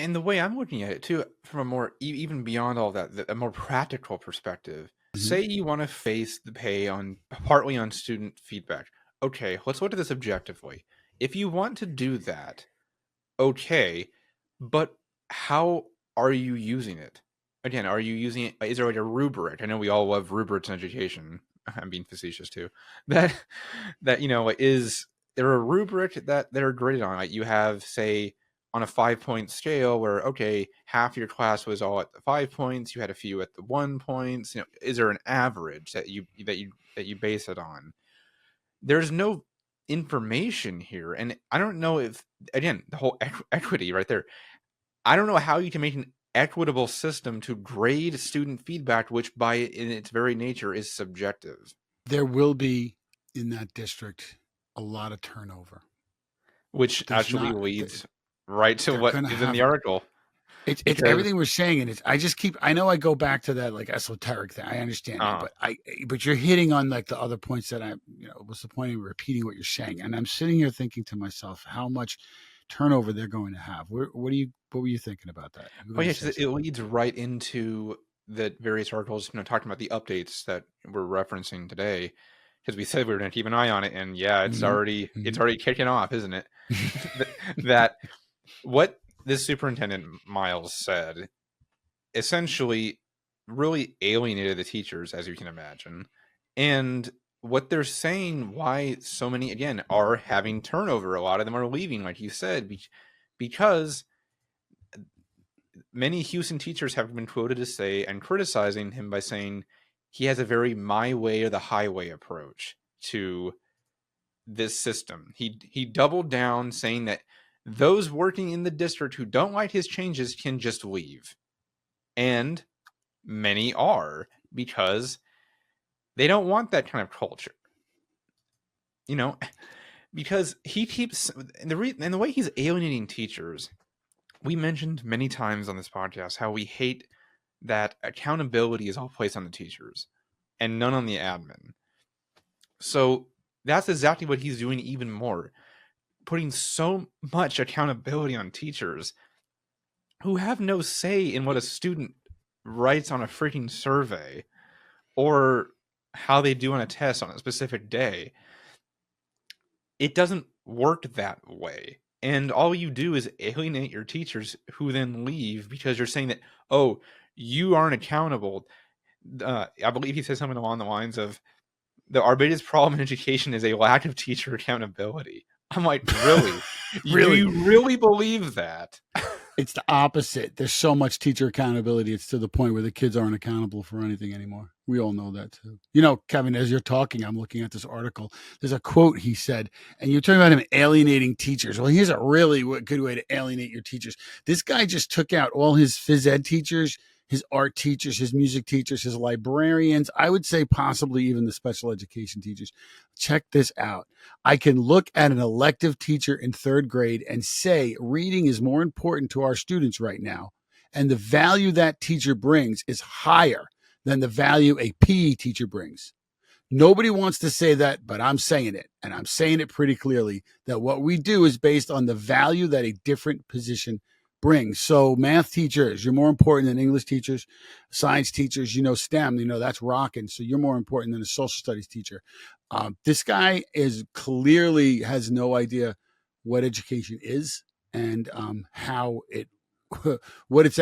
And the way I'm looking at it too, from a more even beyond all that, a more practical perspective. Mhm. Say you want to face the pay on partly on student feedback. Okay, let's look at this objectively. If you want to do that, okay, but how are you using it? Again, are you using it? Is there like a rubric? I know we all love rubrics in education. I'm being facetious too. That is there a rubric that they're graded on? Like you have, say, on a 5 point scale where okay, half your class was all at the 5 points, you had a few at the 1 points. Is there an average that you base it on? There's no information here, and I don't know if again the whole equity right there. I don't know how you can make an equitable system to grade student feedback, which by in its very nature is subjective, There will be in that district a lot of turnover. which There's actually not. leads right to They're what going to is in the have. article. It's Because everything we're saying, and I just keep. I know I go back to that like esoteric thing. I understand that, uh, but you're hitting on like the other points that what's the point of repeating what you're saying? And I'm sitting here thinking to myself, how much turnover they're going to have. What were you thinking about that? You were oh going yeah, to 'cause say it something. leads right into the various articles, talking about the updates that we're referencing today. Because we said we were going to keep an eye on it, and yeah, it's Hmm. already it's Hmm. already kicking off, isn't it? That what this superintendent Miles said essentially really alienated the teachers, as you can imagine. And what they're saying, why so many, again, are having turnover, a lot of them are leaving, like you said, because many Houston teachers have been quoted as say and criticizing him by saying he has a very my way or the highway approach to this system. He doubled down saying that those working in the district who don't like his changes can just leave. And many are because they don't want that kind of culture. You know, because he keeps and the way he's alienating teachers. We mentioned many times on this podcast how we hate that accountability is all placed on the teachers and none on the admin. So that's exactly what he's doing even more, putting so much accountability on teachers who have no say in what a student writes on a freaking survey or how they do on a test on a specific day. It doesn't work that way. And all you do is alienate your teachers who then leave because you're saying that, oh, you aren't accountable. I believe he said something along the lines of, our biggest problem in education is a lack of teacher accountability. I'm like, really? Do Really, you really believe that? it's the opposite. There's so much teacher accountability. It's to the point where the kids aren't accountable for anything anymore. We all know that too. Kevin, as you're talking, I'm looking at this article. There's a quote he said, and you're talking about him alienating teachers. Well, here's a really good way to alienate your teachers. This guy just took out all his phys ed teachers, his art teachers, his music teachers, his librarians. I would say possibly even the special education teachers. Check this out. I can look at an elective teacher in third grade and say reading is more important to our students right now. And the value that teacher brings is higher than the value a PE teacher brings. Nobody wants to say that, but I'm saying it. And I'm saying it pretty clearly that what we do is based on the value that a different position brings. So math teachers, you're more important than English teachers. Science teachers, STEM, that's rocking. So you're more important than a social studies teacher. This guy is clearly has no idea what education is and how it what its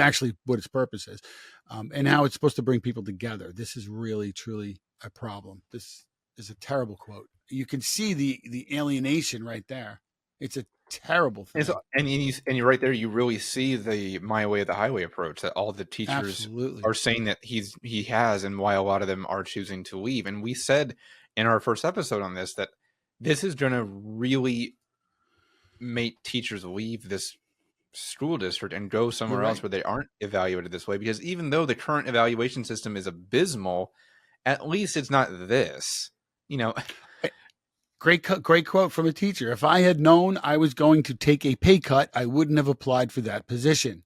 purpose is, and how it's supposed to bring people together. This is really truly a problem. This is a terrible quote. You can see the alienation right there. It's a terrible And so, thing. and you're right there. You really see the my way or the highway approach that all the teachers Absolutely. are saying that he has, and why a lot of them are choosing to leave. And we said in our first episode on this that this is going to really make teachers leave this school district and go You're somewhere else right. where they aren't evaluated this way. Because even though the current evaluation system is abysmal, at least it's not this. You know, Great quote from a teacher. If I had known I was going to take a pay cut, I wouldn't have applied for that position.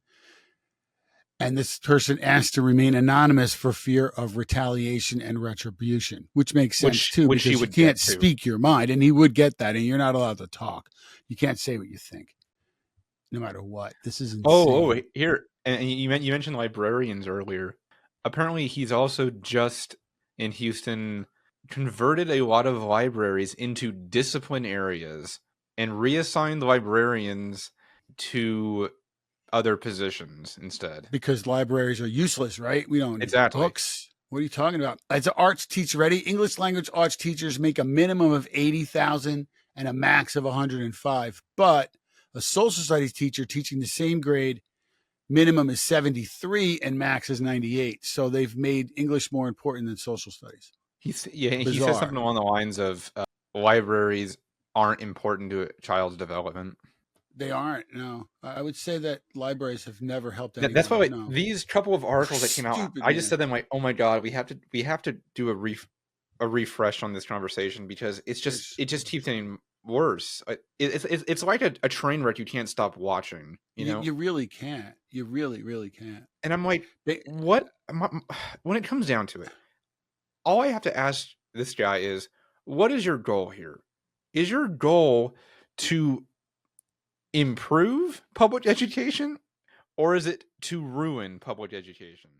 And this person asked to remain anonymous for fear of retaliation and retribution, which makes sense too, which she because you would get can't to. speak your mind, and he would get that, and you're not allowed to talk. You can't say what you think. no matter what. This is Oh, insane. here, and you mentioned librarians earlier. Apparently, he's also just in Houston converted a lot of libraries into discipline areas and reassigned librarians to other positions instead. Because libraries are useless, right? We don't need Exactly. books. What are you talking about? As an arts teacher, ready? English language arts teachers make a minimum of 80,000 and a max of 105. But a social studies teacher teaching the same grade, minimum is 73 and max is 98. So they've made English more important than social studies. He says Bizarre. something along the lines of libraries aren't important to a child's development. They aren't. No, I would say that libraries have never helped That's why anyone. like, No, these couple of articles that came out, stupid I just man. said them like, oh my god, we have to do a refresh on this conversation because There's it just keeps getting worse. It's like a train wreck you can't stop watching, you know. you really can't. You really can't. And I'm like, They, what? When it comes down to it, all I have to ask this guy is, what is your goal here? Is your goal to improve public education, or is it to ruin public education?